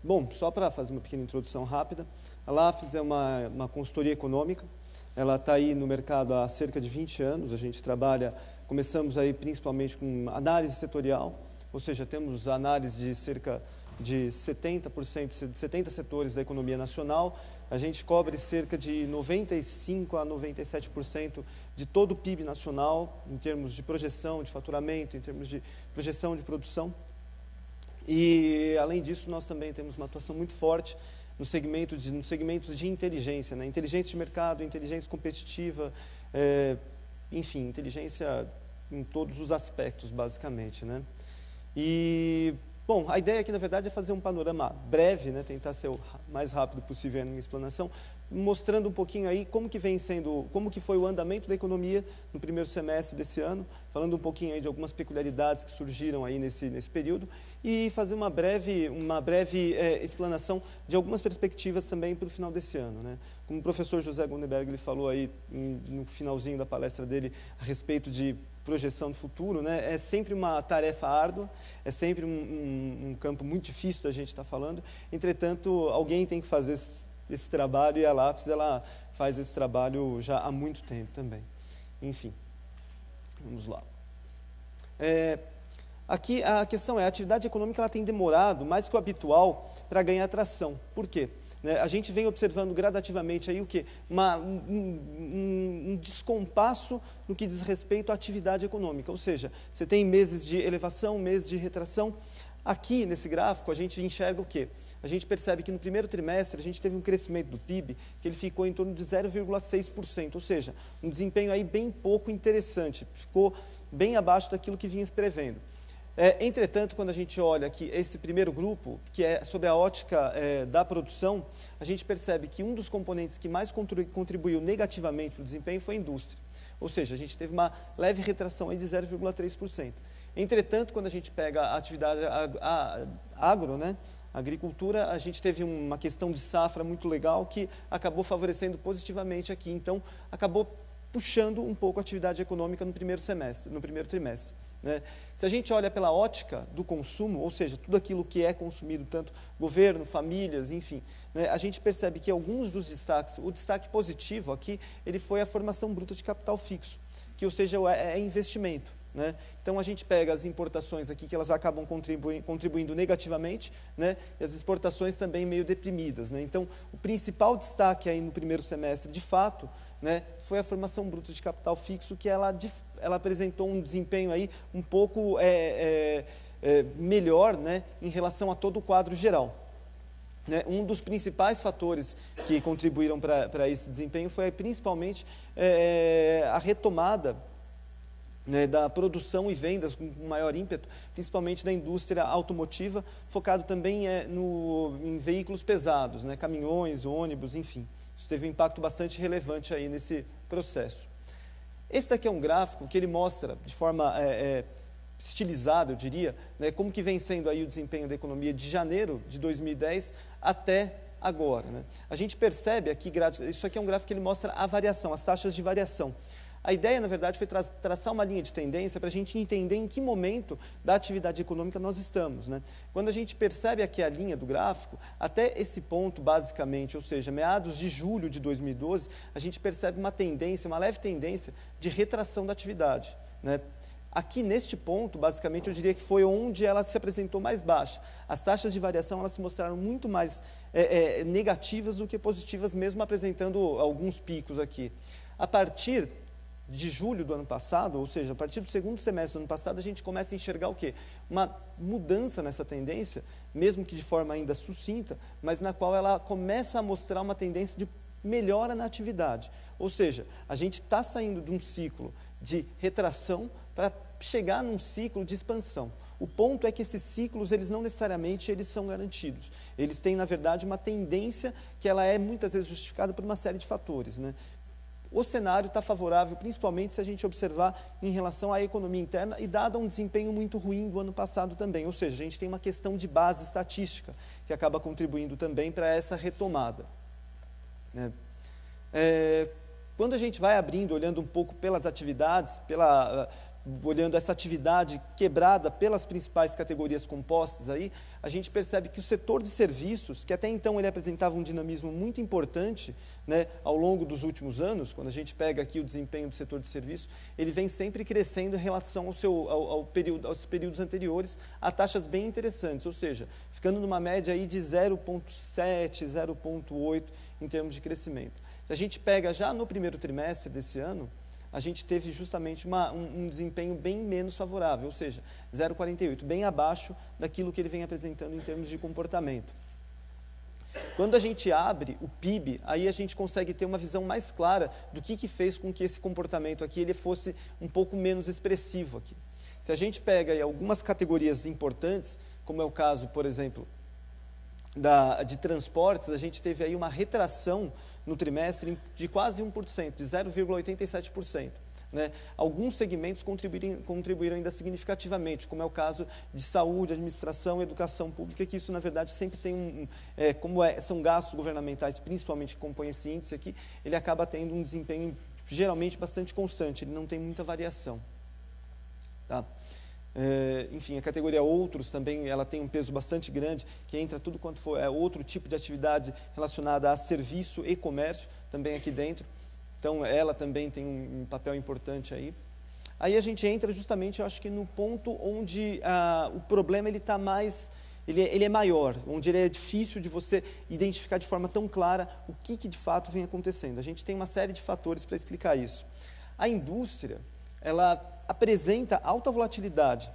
Bom, só para fazer uma pequena introdução rápida, a LAFES é uma consultoria econômica, ela está aí no mercado há cerca de 20 anos, a gente trabalha, começamos aí principalmente com análise setorial, ou seja, temos análise de cerca de 70%, de 70 setores da economia nacional, a gente cobre cerca de 95% a 97% de todo o PIB nacional, em termos de projeção de faturamento, em termos de projeção de produção. E, além disso, nós também temos uma atuação muito forte nos segmentos de inteligência, né? Inteligência de mercado, inteligência competitiva, enfim, inteligência em todos os aspectos, basicamente, né? E, bom, a ideia aqui, na verdade, é fazer um panorama breve, né? Tentar ser o mais rápido possível na minha explanação, mostrando um pouquinho aí como que foi o andamento da economia no primeiro semestre desse ano, falando um pouquinho aí de algumas peculiaridades que surgiram aí nesse período e fazer uma breve explanação de algumas perspectivas também para o final desse ano, né? Como o professor José Gundenberg ele falou aí no finalzinho da palestra dele a respeito de projeção do futuro, né? É sempre uma tarefa árdua, é sempre um campo muito difícil da gente estar falando, entretanto, alguém tem que fazer esse trabalho e a LAFES ela faz esse trabalho já há muito tempo também. Enfim, vamos lá. Aqui a questão é, a atividade econômica ela tem demorado mais que o habitual para ganhar atração. Por quê? A gente vem observando gradativamente aí o quê? Um descompasso no que diz respeito à atividade econômica, ou seja, você tem meses de elevação, meses de retração. Aqui, nesse gráfico, a gente enxerga o quê? A gente percebe que no primeiro trimestre a gente teve um crescimento do PIB que ele ficou em torno de 0,6%, ou seja, um desempenho aí bem pouco interessante, ficou bem abaixo daquilo que vinha se prevendo. Entretanto, quando a gente olha aqui esse primeiro grupo, que é sobre a ótica da produção, a gente percebe que um dos componentes que mais contribuiu negativamente para o desempenho foi a indústria. Ou seja, a gente teve uma leve retração aí de 0,3%. Entretanto, quando a gente pega a atividade agro, né, a agricultura, a gente teve uma questão de safra muito legal que acabou favorecendo positivamente aqui, então acabou puxando um pouco a atividade econômica no primeiro trimestre. Né? Se a gente olha pela ótica do consumo, ou seja, tudo aquilo que é consumido, tanto governo, famílias, enfim, né, a gente percebe que alguns dos destaques, o destaque positivo aqui, ele foi a formação bruta de capital fixo, que ou seja, é investimento. Né? Então, a gente pega as importações aqui, que elas acabam contribuindo negativamente, né? E as exportações também meio deprimidas. Né? Então, o principal destaque aí no primeiro semestre, de fato, né, foi a formação bruta de capital fixo, que ela apresentou um desempenho aí um pouco melhor, né, em relação a todo o quadro geral. Né? Um dos principais fatores que contribuíram para esse desempenho foi principalmente a retomada, né, da produção e vendas com maior ímpeto, principalmente da indústria automotiva, focado também em veículos pesados, né, caminhões, ônibus, enfim. Isso teve um impacto bastante relevante aí nesse processo. Esse daqui é um gráfico que ele mostra, de forma estilizada, eu diria, né, como que vem sendo aí o desempenho da economia de janeiro de 2010 até agora. Né? A gente percebe aqui, isso aqui é um gráfico que ele mostra a variação, as taxas de variação. A ideia, na verdade, foi traçar uma linha de tendência para a gente entender em que momento da atividade econômica nós estamos. Né? Quando a gente percebe aqui a linha do gráfico, até esse ponto, basicamente, ou seja, meados de julho de 2012, a gente percebe uma tendência, uma leve tendência de retração da atividade. Né? Aqui, neste ponto, basicamente, eu diria que foi onde ela se apresentou mais baixa. As taxas de variação elas se mostraram muito mais negativas do que positivas, mesmo apresentando alguns picos aqui. A partir de julho do ano passado, ou seja, a partir do segundo semestre do ano passado, a gente começa a enxergar o quê? Uma mudança nessa tendência, mesmo que de forma ainda sucinta, mas na qual ela começa a mostrar uma tendência de melhora na atividade. Ou seja, a gente está saindo de um ciclo de retração para chegar num ciclo de expansão. O ponto é que esses ciclos, eles não necessariamente eles são garantidos. Eles têm, na verdade, uma tendência que ela é muitas vezes justificada por uma série de fatores, né? o cenário está favorável, principalmente se a gente observar em relação à economia interna e dado um desempenho muito ruim do ano passado também, ou seja, a gente tem uma questão de base estatística que acaba contribuindo também para essa retomada, né? Quando a gente vai abrindo, olhando um pouco pelas atividades, olhando essa atividade quebrada pelas principais categorias compostas aí, a gente percebe que o setor de serviços, que até então ele apresentava um dinamismo muito importante, né, ao longo dos últimos anos, quando a gente pega aqui o desempenho do setor de serviços, ele vem sempre crescendo em relação aos períodos anteriores, a taxas bem interessantes, ou seja, ficando numa média aí de 0,7, 0,8 em termos de crescimento. Se a gente pega já no primeiro trimestre desse ano, a gente teve justamente um desempenho bem menos favorável, ou seja, 0,48, bem abaixo daquilo que ele vem apresentando em termos de comportamento. Quando a gente abre o PIB, aí a gente consegue ter uma visão mais clara do que fez com que esse comportamento aqui ele fosse um pouco menos expressivo aqui. Se a gente pega aí algumas categorias importantes, como é o caso, por exemplo, de transportes, a gente teve aí uma retração no trimestre de quase 1%, de 0,87%. Né? Alguns segmentos contribuíram ainda significativamente, como é o caso de saúde, administração, educação pública, que isso, na verdade, sempre tem são gastos governamentais, principalmente que compõem esse índice aqui, ele acaba tendo um desempenho geralmente bastante constante, ele não tem muita variação. Tá? Enfim, a categoria outros também, ela tem um peso bastante grande, que entra tudo quanto for outro tipo de atividade relacionada a serviço e comércio, também aqui dentro. Então, ela também tem um papel importante aí. Aí a gente entra justamente, eu acho que no ponto onde o problema ele está mais, ele é maior, onde ele é difícil de você identificar de forma tão clara o que de fato vem acontecendo. A gente tem uma série de fatores para explicar isso. A indústria, ela apresenta alta volatilidade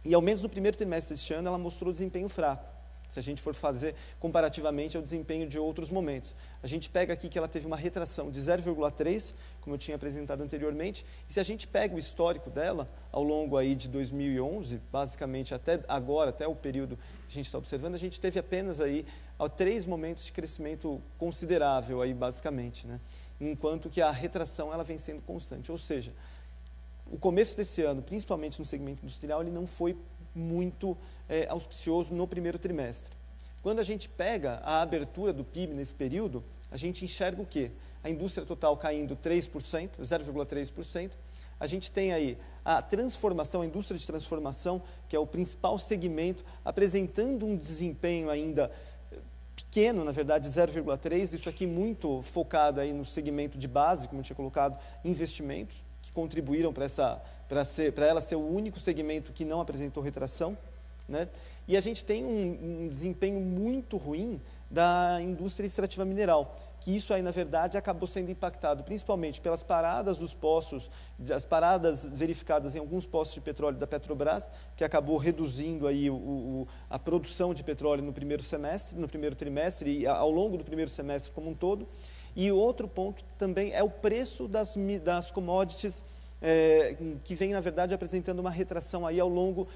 e, ao menos no primeiro trimestre deste ano, ela mostrou desempenho fraco, se a gente for fazer comparativamente ao desempenho de outros momentos. A gente pega aqui que ela teve uma retração de 0,3, como eu tinha apresentado anteriormente, e se a gente pega o histórico dela, ao longo aí de 2011, basicamente até agora, até o período que a gente está observando, a gente teve apenas aí 3 momentos de crescimento considerável, aí, basicamente, né? Enquanto que a retração ela vem sendo constante, ou seja, o começo desse ano, principalmente no segmento industrial, ele não foi muito auspicioso no primeiro trimestre. Quando a gente pega a abertura do PIB nesse período, a gente enxerga o quê? A indústria total caindo 3%, 0,3%. A gente tem aí a transformação, a indústria de transformação, que é o principal segmento, apresentando um desempenho ainda pequeno, na verdade, 0,3%. Isso aqui muito focado aí no segmento de base, como eu tinha colocado, investimentos, contribuíram para ela ser o único segmento que não apresentou retração, né? E a gente tem um desempenho muito ruim da indústria extrativa mineral, que isso aí, na verdade, acabou sendo impactado principalmente pelas paradas dos poços, as paradas verificadas em alguns poços de petróleo da Petrobras, que acabou reduzindo aí a produção de petróleo no primeiro trimestre e ao longo do primeiro semestre como um todo. E outro ponto também é o preço das commodities, que vem, na verdade, apresentando uma retração aí ao longo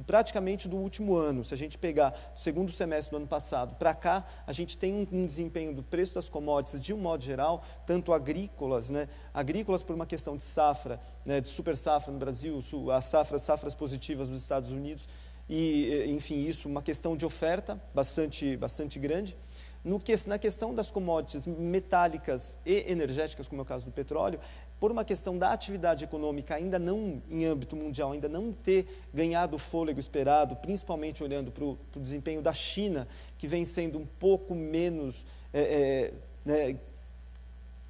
praticamente do último ano. Se a gente pegar o segundo semestre do ano passado para cá, a gente tem um desempenho do preço das commodities, de um modo geral, tanto agrícolas, né? Agrícolas por uma questão de safra, né? De super safra no Brasil, as safras positivas dos Estados Unidos, e, enfim, isso, uma questão de oferta bastante grande. Na questão das commodities metálicas e energéticas, como é o caso do petróleo, por uma questão da atividade econômica ainda não, em âmbito mundial, ainda não ter ganhado o fôlego esperado, principalmente olhando para o desempenho da China, que vem sendo um pouco menos, né,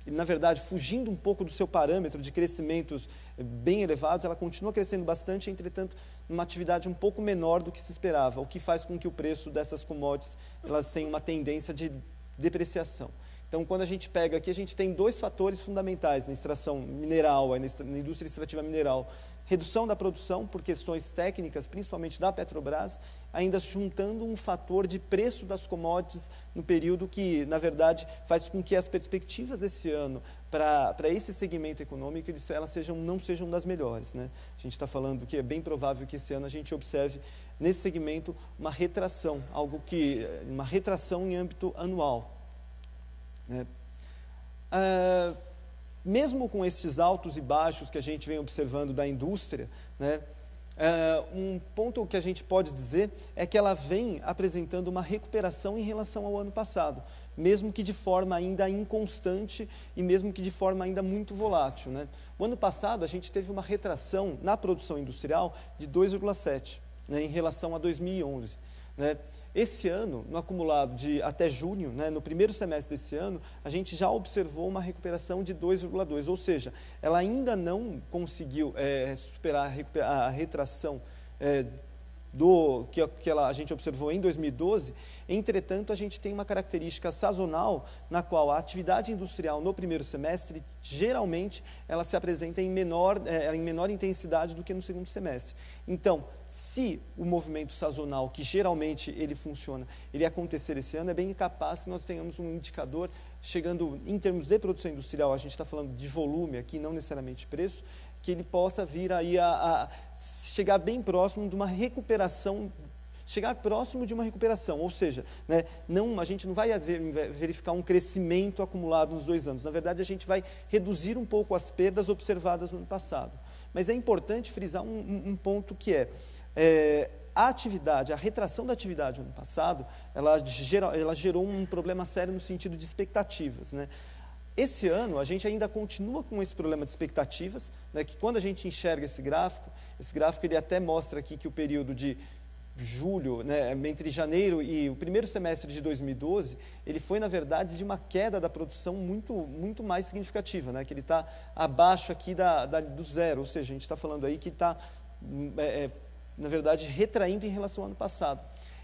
na verdade, fugindo um pouco do seu parâmetro de crescimentos bem elevados, ela continua crescendo bastante, entretanto, numa atividade um pouco menor do que se esperava, o que faz com que o preço dessas commodities elas tenham uma tendência de depreciação. Então, quando a gente pega aqui, a gente tem 2 fatores fundamentais na extração mineral, na indústria extrativa mineral. Redução da produção por questões técnicas, principalmente da Petrobras, ainda juntando um fator de preço das commodities no período que, na verdade, faz com que as perspectivas desse ano para esse segmento econômico elas não sejam das melhores, né? A gente está falando que é bem provável que esse ano a gente observe nesse segmento uma retração, uma retração em âmbito anual, né? mesmo com estes altos e baixos que a gente vem observando da indústria, né, um ponto que a gente pode dizer é que ela vem apresentando uma recuperação em relação ao ano passado, mesmo que de forma ainda inconstante e mesmo que de forma ainda muito volátil, né? O ano passado a gente teve uma retração na produção industrial de 2,7, né, em relação a 2011, né? Esse ano, no acumulado de até junho, né, no primeiro semestre desse ano, a gente já observou uma recuperação de 2,2, ou seja, ela ainda não conseguiu superar a retração que a gente observou em 2012, entretanto, a gente tem uma característica sazonal na qual a atividade industrial no primeiro semestre, geralmente, ela se apresenta em menor intensidade do que no segundo semestre. Então, se o movimento sazonal, que geralmente ele funciona, ele acontecer esse ano, é bem capaz que nós tenhamos um indicador chegando, em termos de produção industrial, a gente está falando de volume aqui, não necessariamente preço, que ele possa vir aí a chegar bem próximo de uma recuperação, ou seja, né, a gente não vai verificar um crescimento acumulado nos 2 anos, na verdade a gente vai reduzir um pouco as perdas observadas no ano passado. Mas é importante frisar um ponto que a retração da atividade no ano passado, ela gerou um problema sério no sentido de expectativas, né? Esse ano, a gente ainda continua com esse problema de expectativas, né, que quando a gente enxerga esse gráfico ele até mostra aqui que o período de julho, né, entre janeiro e o primeiro semestre de 2012, ele foi, na verdade, de uma queda da produção muito mais significativa, né, que ele está abaixo aqui do zero, ou seja, a gente está falando aí que está, na verdade, retraindo em relação ao ano passado.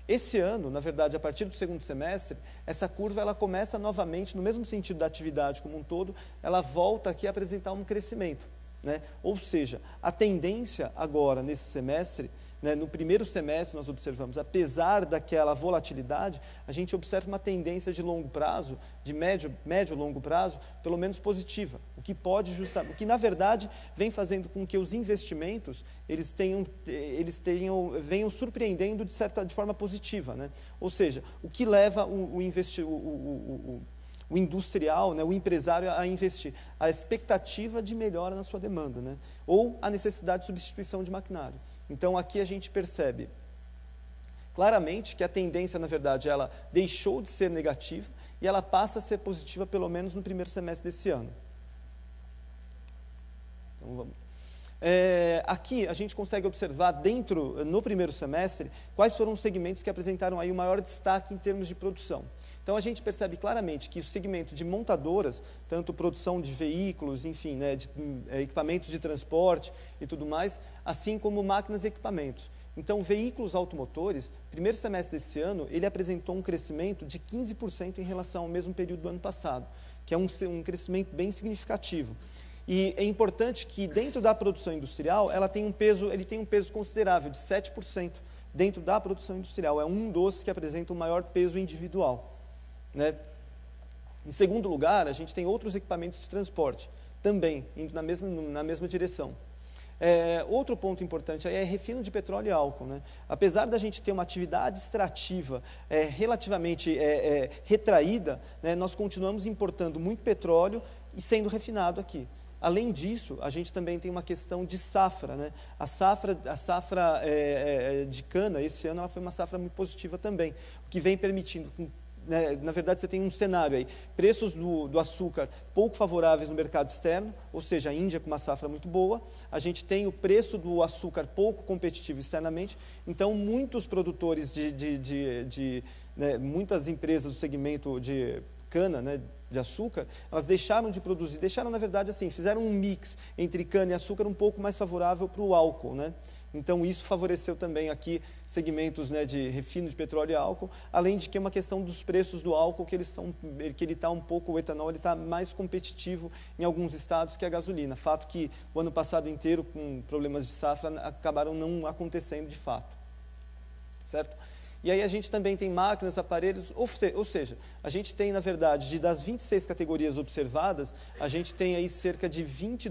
Esse ano, na verdade, a partir do segundo semestre, essa curva ela começa novamente, no mesmo sentido da atividade como um todo, ela volta aqui a apresentar um crescimento, né? Ou seja, a tendência agora, nesse semestre, né, no primeiro semestre nós observamos, apesar daquela volatilidade, a gente observa uma tendência de longo prazo, de médio e longo prazo, pelo menos positiva, o que na verdade vem fazendo com que os investimentos venham surpreendendo de forma positiva, né? Ou seja, o que leva o industrial, né, o empresário a investir, a expectativa de melhora na sua demanda, né, ou a necessidade de substituição de maquinário. Então, aqui a gente percebe claramente que a tendência, na verdade, ela deixou de ser negativa e ela passa a ser positiva, pelo menos no primeiro semestre desse ano. Então, vamos. Aqui a gente consegue observar no primeiro semestre, quais foram os segmentos que apresentaram aí o maior destaque em termos de produção. Então, a gente percebe claramente que o segmento de montadoras, tanto produção de veículos, enfim, né, de equipamentos de transporte e tudo mais, assim como máquinas e equipamentos. Então, veículos automotores, primeiro semestre desse ano, ele apresentou um crescimento de 15% em relação ao mesmo período do ano passado, que é um crescimento bem significativo. E é importante que dentro da produção industrial, ele tem um peso considerável, de 7% dentro da produção industrial. É um dos que apresenta o maior peso individual, né? Em segundo lugar, a gente tem outros equipamentos de transporte, também indo na mesma direção. Outro ponto importante aí é refino de petróleo e álcool, né? Apesar da gente ter uma atividade extrativa relativamente retraída, né, nós continuamos importando muito petróleo e sendo refinado aqui. Além disso, a gente também tem uma questão de safra, né? A safra de cana, esse ano, ela foi uma safra muito positiva também, o que vem permitindo, né, na verdade, você tem um cenário aí, preços do açúcar pouco favoráveis no mercado externo, ou seja, a Índia com uma safra muito boa, a gente tem o preço do açúcar pouco competitivo externamente, então muitos produtores né, muitas empresas do segmento de cana, né, de açúcar, elas deixaram de produzir, na verdade assim, fizeram um mix entre cana e açúcar um pouco mais favorável para o álcool, né? Então isso favoreceu também aqui segmentos, né, de refino de petróleo e álcool, além de que é uma questão dos preços do álcool, que ele está um pouco, o etanol ele está mais competitivo em alguns estados que a gasolina, fato que o ano passado inteiro, com problemas de safra, acabaram não acontecendo de fato, certo? E aí a gente também tem máquinas, aparelhos, ou seja, a gente tem, na verdade, das 26 categorias observadas, a gente tem aí cerca de 20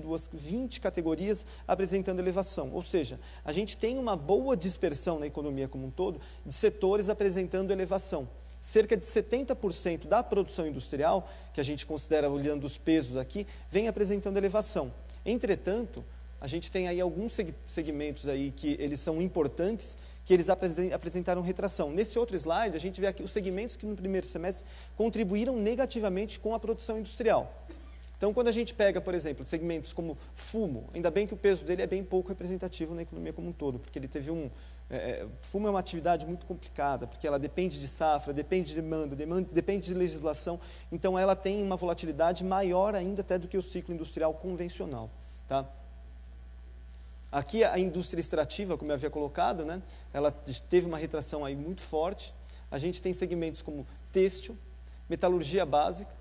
categorias apresentando elevação. Ou seja, a gente tem uma boa dispersão na economia como um todo de setores apresentando elevação. cerca de 70% da produção industrial, que a gente considera olhando os pesos aqui, vem apresentando elevação. Entretanto, a gente tem aí alguns segmentos aí que eles são importantes, que eles apresentaram retração. Nesse outro slide, a gente vê aqui os segmentos que no primeiro semestre contribuíram negativamente com a produção industrial. Então, quando a gente pega, por exemplo, segmentos como fumo, ainda bem que o peso dele é bem pouco representativo na economia como um todo, porque ele teve fumo é uma atividade muito complicada, porque ela depende de safra, depende de demanda, depende de legislação, então ela tem uma volatilidade maior ainda até do que o ciclo industrial convencional. Tá? Aqui a indústria extrativa, como eu havia colocado, né, ela teve uma retração aí muito forte. A gente tem segmentos como têxtil, metalurgia básica,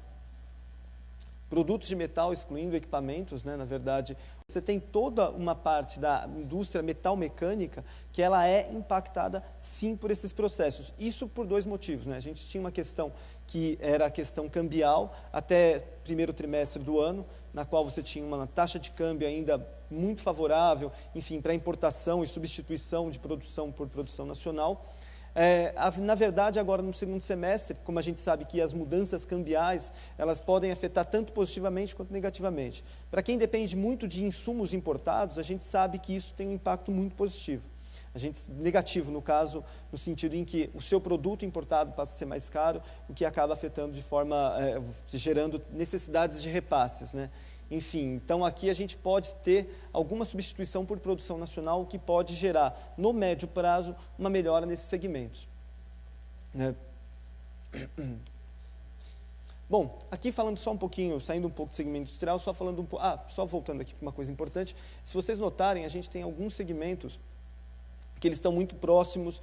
produtos de metal, excluindo equipamentos, né, na verdade. Você tem toda uma parte da indústria metal-mecânica que ela é impactada, sim, por esses processos. Isso por dois motivos, né? A gente tinha uma questão que era a questão cambial até primeiro trimestre do ano, na qual você tinha uma taxa de câmbio ainda muito favorável, enfim, para importação e substituição de produção por produção nacional. Na verdade, agora no segundo semestre, como a gente sabe que as mudanças cambiais, elas podem afetar tanto positivamente quanto negativamente. Para quem depende muito de insumos importados, a gente sabe que isso tem um impacto muito positivo. Negativo, no caso, no sentido em que o seu produto importado passa a ser mais caro, o que acaba afetando de forma, gerando necessidades de repasses, né? Enfim, então aqui a gente pode ter alguma substituição por produção nacional que pode gerar, no médio prazo, uma melhora nesses segmentos. Né? Bom, aqui falando só um pouquinho, saindo um pouco do segmento industrial, só falando só voltando aqui para uma coisa importante, se vocês notarem, a gente tem alguns segmentos que eles estão muito próximos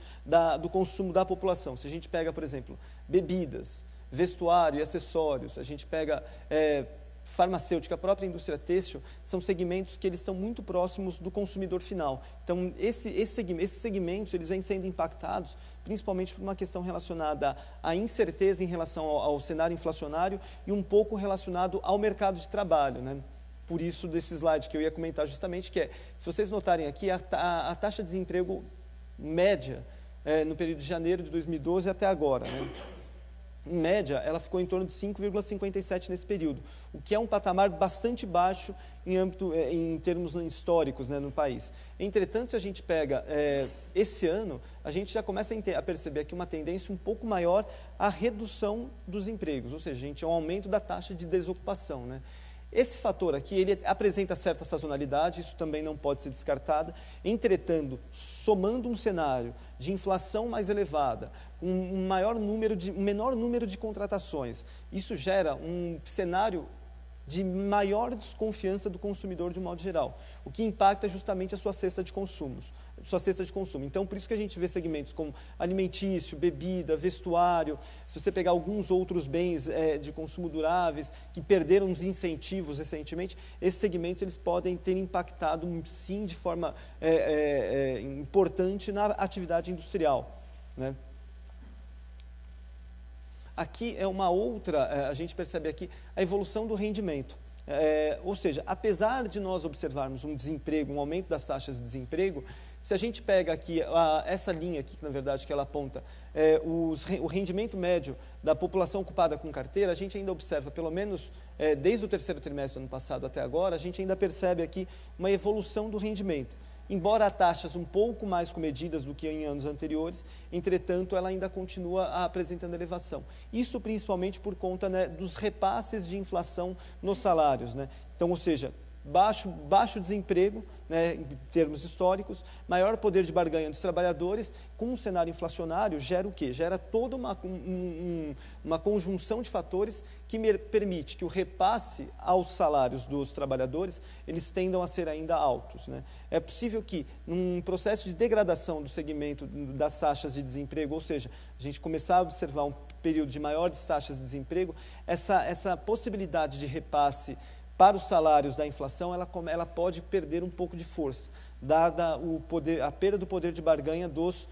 do consumo da população. Se a gente pega, por exemplo, bebidas, vestuário e acessórios, a gente pega farmacêutica, a própria indústria têxtil, são segmentos que eles estão muito próximos do consumidor final. Então, esses segmentos eles vêm sendo impactados principalmente por uma questão relacionada à incerteza em relação ao cenário inflacionário e um pouco relacionado ao mercado de trabalho, né? Por isso, desse slide que eu ia comentar justamente, que se vocês notarem aqui, a taxa de desemprego média no período de janeiro de 2012 até agora, né? Em média, ela ficou em torno de 5,57 nesse período, o que é um patamar bastante baixo em termos históricos, né, no país. Entretanto, se a gente pega esse ano, a gente já começa a perceber aqui uma tendência um pouco maior à redução dos empregos, ou seja, um aumento da taxa de desocupação, né? Esse fator aqui, ele apresenta certa sazonalidade, isso também não pode ser descartado. Entretanto, somando um cenário de inflação mais elevada, com um menor número de contratações, isso gera um cenário de maior desconfiança do consumidor de um modo geral, o que impacta justamente a sua cesta de consumo. Então, por isso que a gente vê segmentos como alimentício, bebida, vestuário, se você pegar alguns outros bens de consumo duráveis, que perderam os incentivos recentemente, esses segmentos eles podem ter impactado, sim, de forma importante na atividade industrial, né? Aqui é uma outra, a gente percebe aqui a evolução do rendimento. Ou seja, apesar de nós observarmos um desemprego, um aumento das taxas de desemprego, se a gente pega aqui essa linha aqui, que na verdade que ela aponta o rendimento médio da população ocupada com carteira, a gente ainda observa, pelo menos desde o terceiro trimestre do ano passado até agora, a gente ainda percebe aqui uma evolução do rendimento. Embora taxas um pouco mais comedidas do que em anos anteriores, entretanto, ela ainda continua apresentando elevação. Isso principalmente por conta, né, dos repasses de inflação nos salários, né? Então, ou seja, baixo desemprego, né, em termos históricos, maior poder de barganha dos trabalhadores, com um cenário inflacionário, gera o quê? Gera toda uma conjunção de fatores que permite que o repasse aos salários dos trabalhadores, eles tendam a ser ainda altos, né? É possível que, num processo de degradação do segmento das taxas de desemprego, ou seja, a gente começar a observar um período de maiores taxas de desemprego, essa possibilidade de repasse para os salários da inflação, ela pode perder um pouco de força, dada a perda do poder de barganha dos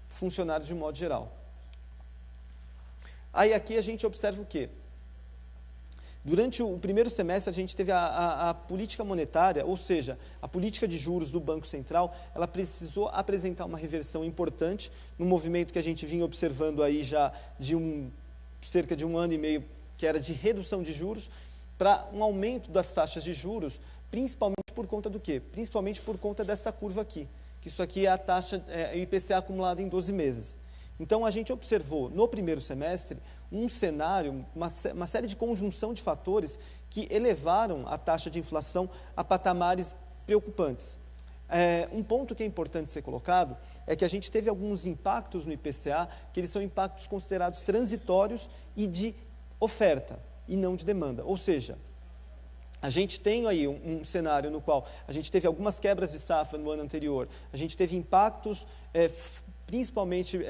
funcionários de um modo geral. Aí aqui a gente observa o quê? Durante o primeiro semestre, a gente teve a política monetária, ou seja, a política de juros do Banco Central, ela precisou apresentar uma reversão importante no movimento que a gente vinha observando aí já de cerca de 1 ano e meio, que era de redução de juros, para um aumento das taxas de juros, principalmente por conta do quê? Principalmente por conta desta curva aqui, que isso aqui é a taxa IPCA acumulada em 12 meses. Então, a gente observou no primeiro semestre um cenário, uma série de conjunção de fatores que elevaram a taxa de inflação a patamares preocupantes. Um ponto que é importante ser colocado é que a gente teve alguns impactos no IPCA, que eles são impactos considerados transitórios e de oferta, e não de demanda. Ou seja, a gente tem aí um cenário no qual a gente teve algumas quebras de safra no ano anterior, a gente teve impactos principalmente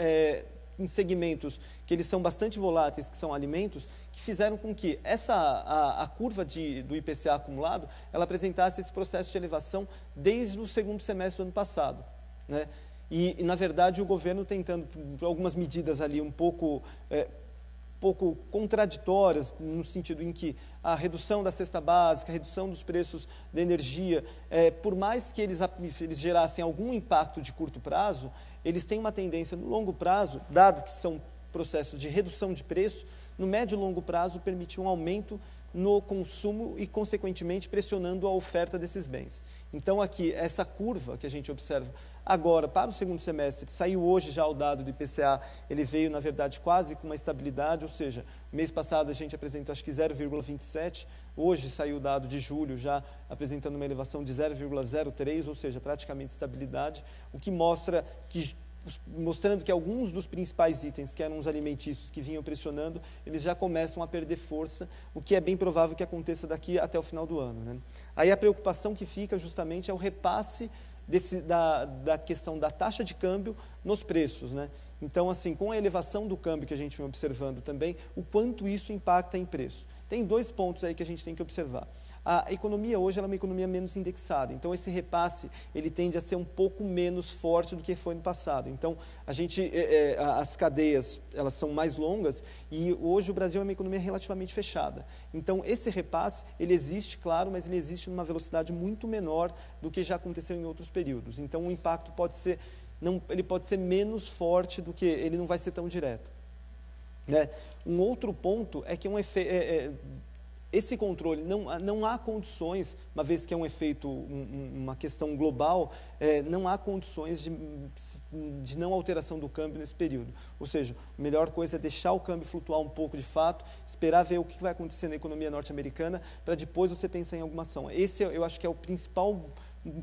em segmentos que eles são bastante voláteis, que são alimentos, que fizeram com que a curva do IPCA acumulado, ela apresentasse esse processo de elevação desde o segundo semestre do ano passado, né? E na verdade, o governo tentando, por algumas medidas ali um pouco contraditórias, no sentido em que a redução da cesta básica, a redução dos preços da energia, por mais que eles gerassem algum impacto de curto prazo, eles têm uma tendência no longo prazo, dado que são processos de redução de preço, no médio e longo prazo permitir um aumento no consumo e, consequentemente, pressionando a oferta desses bens. Então, aqui, essa curva que a gente observa agora, para o segundo semestre, saiu hoje já o dado do IPCA, ele veio, na verdade, quase com uma estabilidade, ou seja, mês passado a gente apresentou, acho que 0,27, hoje saiu o dado de julho já apresentando uma elevação de 0,03, ou seja, praticamente estabilidade, o que mostra que mostrando que alguns dos principais itens, que eram os alimentícios que vinham pressionando, eles já começam a perder força, o que é bem provável que aconteça daqui até o final do ano, né? Aí a preocupação que fica justamente é o repasse da questão da taxa de câmbio nos preços, né? Então, assim, com a elevação do câmbio que a gente vem observando também, o quanto isso impacta em preço. Tem 2 pontos aí que a gente tem que observar. A economia hoje ela é uma economia menos indexada, então esse repasse ele tende a ser um pouco menos forte do que foi no passado. Então, as cadeias elas são mais longas e hoje o Brasil é uma economia relativamente fechada. Então, esse repasse ele existe, claro, mas ele existe numa velocidade muito menor do que já aconteceu em outros períodos. Então, o impacto pode ser, ele pode ser menos forte do que, ele não vai ser tão direto, né? Um outro ponto é que esse controle, não há condições, uma vez que é um efeito, uma questão global, não há condições de não alteração do câmbio nesse período. Ou seja, a melhor coisa é deixar o câmbio flutuar um pouco de fato, esperar ver o que vai acontecer na economia norte-americana, para depois você pensar em alguma ação. Esse eu acho que é o principal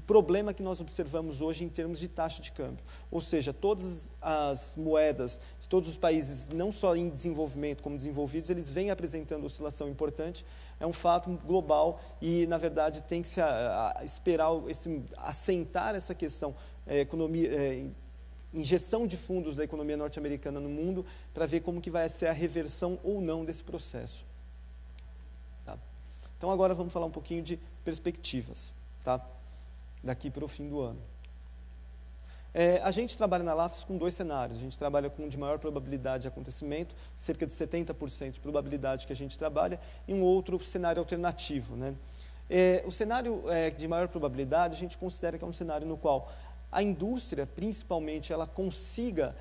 problema que nós observamos hoje em termos de taxa de câmbio. Ou seja, todas as moedas de todos os países, não só em desenvolvimento como desenvolvidos, eles vêm apresentando oscilação importante. É um fato global e, na verdade, tem que se esperar, assentar essa questão, injeção de fundos da economia norte-americana no mundo, para ver como que vai ser a reversão ou não desse processo. Tá? Então, agora vamos falar um pouquinho de perspectivas, tá? Daqui para o fim do ano. A gente trabalha na LAFES com 2 cenários. A gente trabalha com de maior probabilidade de acontecimento, cerca de 70% de probabilidade que a gente trabalha, e um outro cenário alternativo, né? O cenário de maior probabilidade, a gente considera que é um cenário no qual a indústria, principalmente, ela consiga,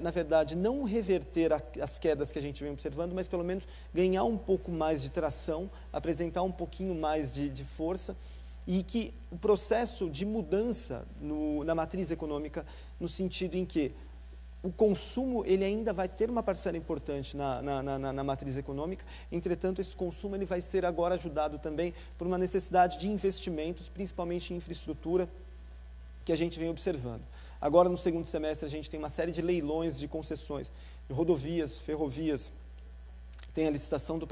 na verdade, não reverter as quedas que a gente vem observando, mas pelo menos ganhar um pouco mais de tração, apresentar um pouquinho mais de força, e que o processo de mudança na matriz econômica, no sentido em que o consumo ele ainda vai ter uma parcela importante na matriz econômica, entretanto, esse consumo ele vai ser agora ajudado também por uma necessidade de investimentos, principalmente em infraestrutura, que a gente vem observando. Agora, no segundo semestre, a gente tem uma série de leilões de concessões, de rodovias, ferrovias, tem a licitação do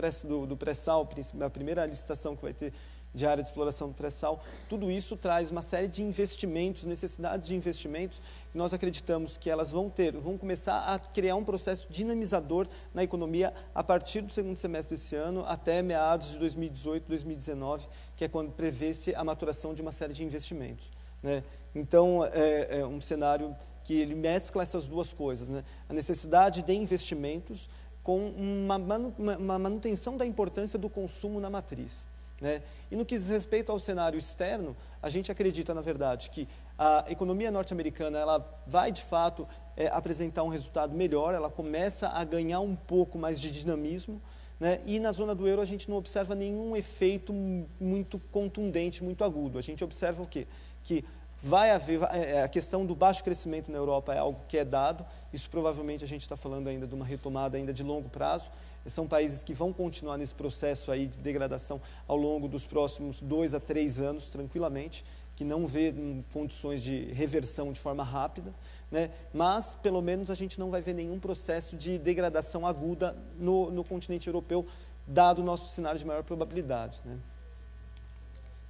pré-sal, a primeira licitação que vai ter de área de exploração do pré-sal. Tudo isso traz uma série de investimentos, necessidades de investimentos, que nós acreditamos que elas vão começar a criar um processo dinamizador na economia a partir do segundo semestre desse ano até meados de 2018, 2019, que é quando prevê-se a maturação de uma série de investimentos, né? Então, é um cenário que ele mescla essas duas coisas, né? A necessidade de investimentos, com uma manutenção da importância do consumo na matriz, né? E no que diz respeito ao cenário externo, a gente acredita, na verdade, que a economia norte-americana ela vai, de fato, apresentar um resultado melhor, ela começa a ganhar um pouco mais de dinamismo, né? E na zona do euro a gente não observa nenhum efeito muito contundente, muito agudo. A gente observa o quê? Que vai haver, a questão do baixo crescimento na Europa é algo que é dado, isso provavelmente a gente está falando ainda de uma retomada ainda de longo prazo, são países que vão continuar nesse processo aí de degradação ao longo dos próximos 2 a 3 anos, tranquilamente, que não vê condições de reversão de forma rápida, né? Mas, pelo menos, a gente não vai ver nenhum processo de degradação aguda no continente europeu, dado o nosso cenário de maior probabilidade, né?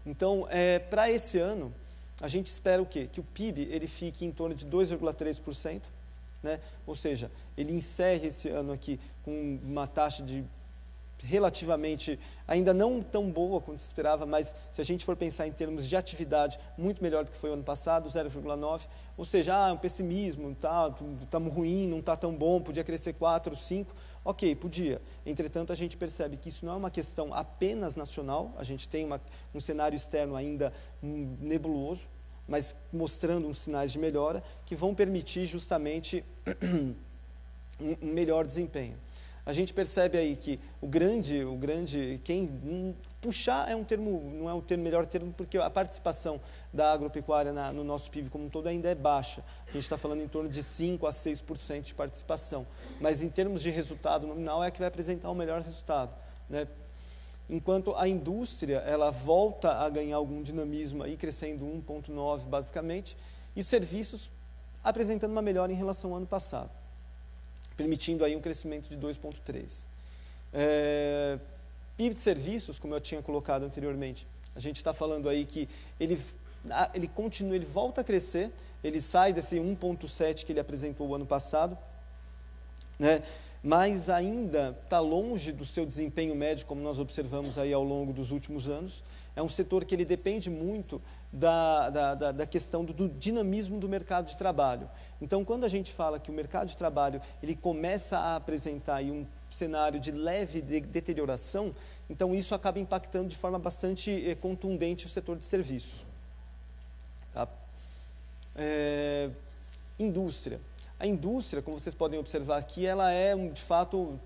Então, para esse ano, a gente espera o quê? Que o PIB ele fique em torno de 2,3%, né? Ou seja, ele encerre esse ano aqui com uma taxa de relativamente, ainda não tão boa quanto se esperava, mas se a gente for pensar em termos de atividade, muito melhor do que foi o ano passado, 0,9%, ou seja, um pessimismo, estamos ruim, não está tão bom, podia crescer 4, 5%, ok, podia. Entretanto, a gente percebe que isso não é uma questão apenas nacional, a gente tem um cenário externo ainda nebuloso, mas mostrando uns sinais de melhora que vão permitir justamente um melhor desempenho. A gente percebe aí que puxar é um termo, não é o melhor termo, porque a participação da agropecuária no nosso PIB como um todo ainda é baixa. A gente está falando em torno de 5% a 6% de participação. Mas em termos de resultado nominal é a que vai apresentar o melhor resultado, né? Enquanto a indústria, ela volta a ganhar algum dinamismo, aí, crescendo 1,9% basicamente, e os serviços apresentando uma melhora em relação ao ano passado, permitindo aí um crescimento de 2,3%. PIB de serviços, como eu tinha colocado anteriormente, a gente está falando aí que ele volta a crescer, ele sai desse 1,7% que ele apresentou o ano passado, né? Mas ainda está longe do seu desempenho médio, como nós observamos aí ao longo dos últimos anos. É um setor que ele depende muito da questão do dinamismo do mercado de trabalho. Então, quando a gente fala que o mercado de trabalho ele começa a apresentar aí um cenário de leve deterioração, então isso acaba impactando de forma bastante contundente o setor de serviços. Tá? Indústria. A indústria, como vocês podem observar aqui, ela é, de fato,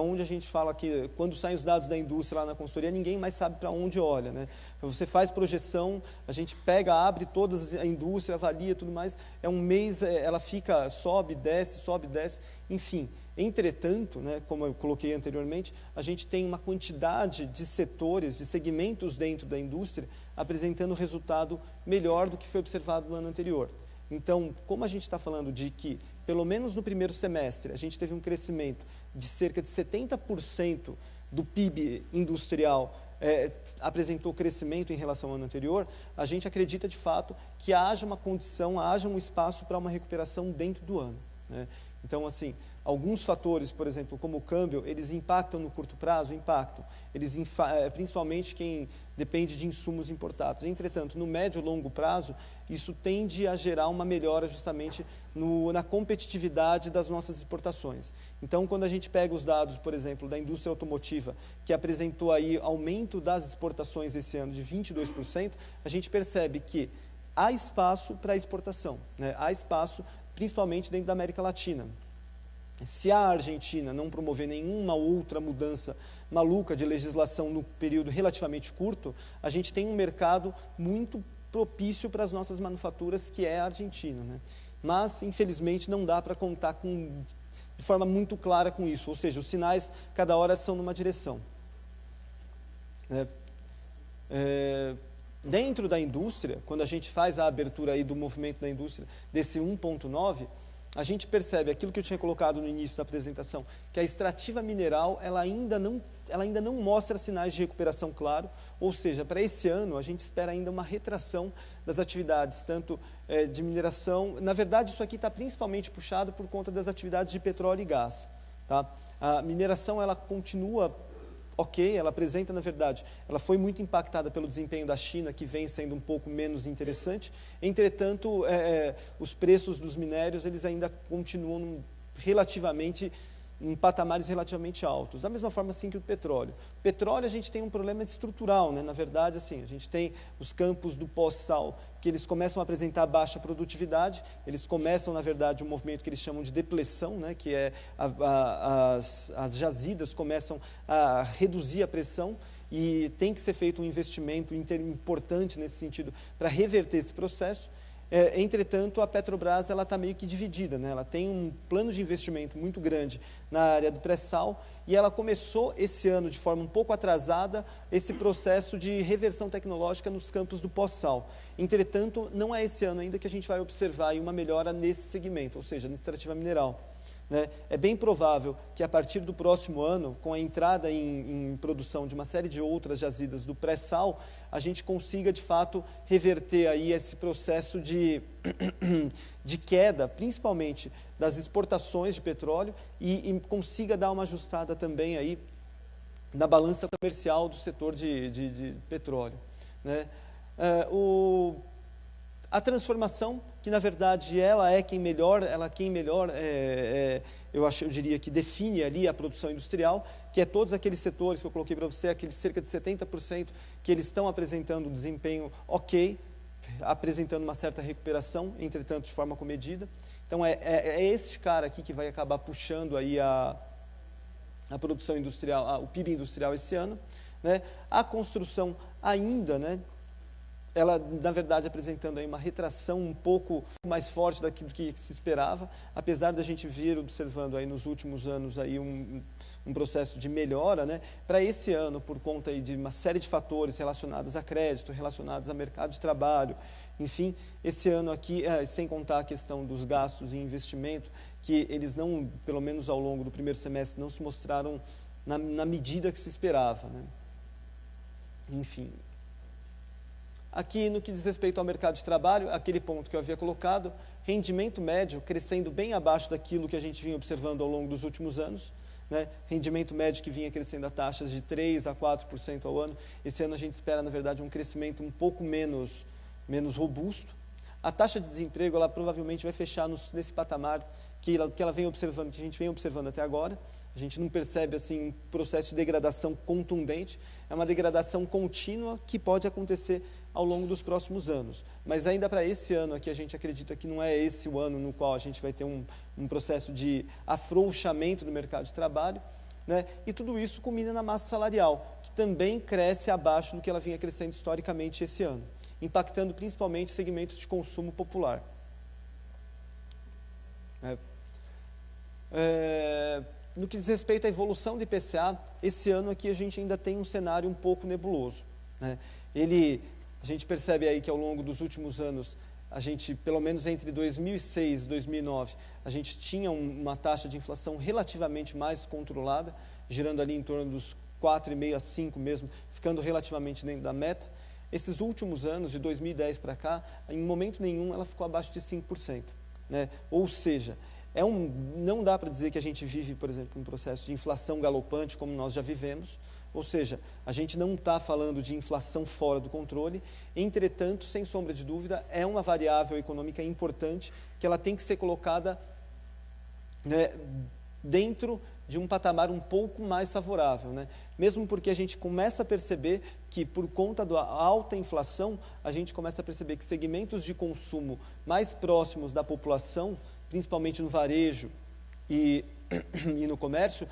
onde a gente fala que, quando saem os dados da indústria lá na consultoria, ninguém mais sabe para onde olha, né? Você faz projeção, a gente pega, abre todas a indústria, avalia tudo mais, um mês, ela fica, sobe, desce, enfim. Entretanto, né, como eu coloquei anteriormente, a gente tem uma quantidade de setores, de segmentos dentro da indústria, apresentando resultado melhor do que foi observado no ano anterior. Então, como a gente está falando de que, pelo menos no primeiro semestre, a gente teve um crescimento de cerca de 70% do PIB industrial apresentou crescimento em relação ao ano anterior, a gente acredita de fato que haja uma condição, haja um espaço para uma recuperação dentro do ano, né? Então, assim, alguns fatores, por exemplo, como o câmbio, eles impactam no curto prazo? Impactam. Principalmente quem depende de insumos importados. Entretanto, no médio e longo prazo, isso tende a gerar uma melhora justamente na competitividade das nossas exportações. Então, quando a gente pega os dados, por exemplo, da indústria automotiva, que apresentou aí aumento das exportações esse ano de 22%, a gente percebe que há espaço para exportação, né? Há espaço principalmente dentro da América Latina. Se a Argentina não promover nenhuma outra mudança maluca de legislação no período relativamente curto, a gente tem um mercado muito propício para as nossas manufaturas, que é a Argentina, né? Mas, infelizmente, não dá para contar de forma muito clara com isso, ou seja, os sinais cada hora são numa direção, né? Dentro da indústria, quando a gente faz a abertura aí do movimento da indústria desse 1,9%, a gente percebe aquilo que eu tinha colocado no início da apresentação, que a extrativa mineral ela ainda não mostra sinais de recuperação claro, ou seja, para esse ano a gente espera ainda uma retração das atividades, tanto de mineração. Na verdade, isso aqui está principalmente puxado por conta das atividades de petróleo e gás, tá? A mineração ela continua ok, ela apresenta, na verdade, ela foi muito impactada pelo desempenho da China, que vem sendo um pouco menos interessante. Entretanto, os preços dos minérios, eles ainda continuam relativamente em patamares relativamente altos, da mesma forma assim que o petróleo. O petróleo a gente tem um problema estrutural, né? Na verdade, assim, a gente tem os campos do pós-sal, que eles começam a apresentar baixa produtividade, eles começam, na verdade, um movimento que eles chamam de depleção, né? Que é as jazidas começam a reduzir a pressão, e tem que ser feito um investimento importante nesse sentido para reverter esse processo. Entretanto, a Petrobras está meio que dividida, né? Ela tem um plano de investimento muito grande na área do pré-sal e ela começou esse ano, de forma um pouco atrasada, esse processo de reversão tecnológica nos campos do pós-sal. Entretanto, não é esse ano ainda que a gente vai observar aí uma melhora nesse segmento, ou seja, na extrativa mineral. Né? É bem provável que a partir do próximo ano, com a entrada em produção de uma série de outras jazidas do pré-sal, a gente consiga de fato reverter aí esse processo de queda, principalmente das exportações de petróleo e consiga dar uma ajustada também aí na balança comercial do setor de petróleo. Né? A transformação, que na verdade ela é quem melhor, eu diria que define ali a produção industrial, que é todos aqueles setores que eu coloquei para você, aqueles cerca de 70% que eles estão apresentando um desempenho ok, apresentando uma certa recuperação, entretanto de forma comedida. Então é esse cara aqui que vai acabar puxando aí a produção industrial, o PIB industrial esse ano. Né? A construção ainda, né? Ela, na verdade, apresentando aí uma retração um pouco mais forte daquilo que se esperava, apesar da gente vir observando aí nos últimos anos aí um processo de melhora, né? Para esse ano, por conta aí de uma série de fatores relacionados a crédito, relacionados a mercado de trabalho, enfim, esse ano aqui, sem contar a questão dos gastos e investimento, que eles não, pelo menos ao longo do primeiro semestre, não se mostraram na medida que se esperava, né? Enfim. Aqui, no que diz respeito ao mercado de trabalho, aquele ponto que eu havia colocado, rendimento médio crescendo bem abaixo daquilo que a gente vinha observando ao longo dos últimos anos, né? Rendimento médio que vinha crescendo a taxas de 3% a 4% ao ano. Esse ano a gente espera, na verdade, um crescimento um pouco menos robusto. A taxa de desemprego, ela provavelmente vai fechar nesse patamar que ela vem observando, que a gente vem observando até agora. A gente não percebe assim um processo de degradação contundente, é uma degradação contínua que pode acontecer ao longo dos próximos anos. Mas ainda para esse ano aqui, a gente acredita que não é esse o ano no qual a gente vai ter um processo de afrouxamento do mercado de trabalho, né? E tudo isso culmina na massa salarial, que também cresce abaixo do que ela vinha crescendo historicamente esse ano, impactando principalmente segmentos de consumo popular. No que diz respeito à evolução do IPCA, esse ano aqui a gente ainda tem um cenário um pouco nebuloso, né? A gente percebe aí que ao longo dos últimos anos, a gente, pelo menos entre 2006 e 2009, a gente tinha uma taxa de inflação relativamente mais controlada, girando ali em torno dos 4,5% a 5% mesmo, ficando relativamente dentro da meta. Esses últimos anos, de 2010 para cá, em momento nenhum ela ficou abaixo de 5%, né? Ou seja, não dá para dizer que a gente vive, por exemplo, um processo de inflação galopante como nós já vivemos, ou seja, a gente não está falando de inflação fora do controle, entretanto, sem sombra de dúvida, é uma variável econômica importante que ela tem que ser colocada, né, dentro de um patamar um pouco mais favorável, né? Mesmo porque a gente começa a perceber que, por conta da alta inflação, a gente começa a perceber que segmentos de consumo mais próximos da população, principalmente no varejo e no comércio,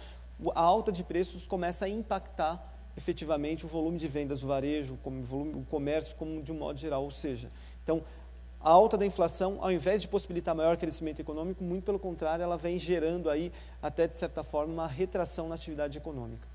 a alta de preços começa a impactar efetivamente o volume de vendas do varejo, o comércio como de um modo geral. Ou seja, então, a alta da inflação, ao invés de possibilitar maior crescimento econômico, muito pelo contrário, ela vem gerando aí, até de certa forma, uma retração na atividade econômica.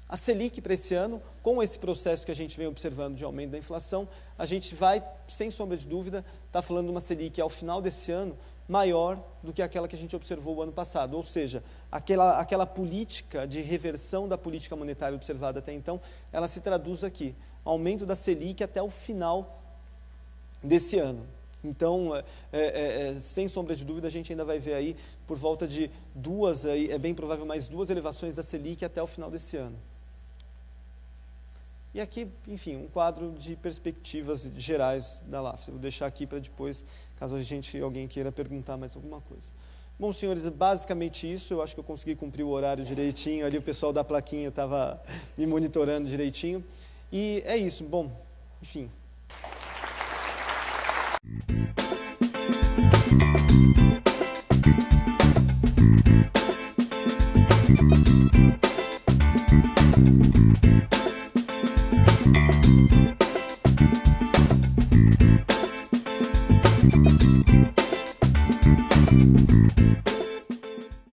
A Selic para esse ano, com esse processo que a gente vem observando de aumento da inflação, a gente vai, sem sombra de dúvida, estar falando de uma Selic ao final desse ano maior do que aquela que a gente observou o ano passado. Ou seja, aquela política de reversão da política monetária observada até então, ela se traduz aqui, aumento da Selic até o final desse ano. Então, sem sombra de dúvida, a gente ainda vai ver aí por volta de é bem provável mais 2 elevações da Selic até o final desse ano. E aqui, enfim, um quadro de perspectivas gerais da LAFSA. Vou deixar aqui para depois, caso alguém queira perguntar mais alguma coisa. Bom, senhores, é basicamente isso. Eu acho que eu consegui cumprir o horário direitinho. Ali o pessoal da plaquinha estava me monitorando direitinho. E é isso. Bom, enfim.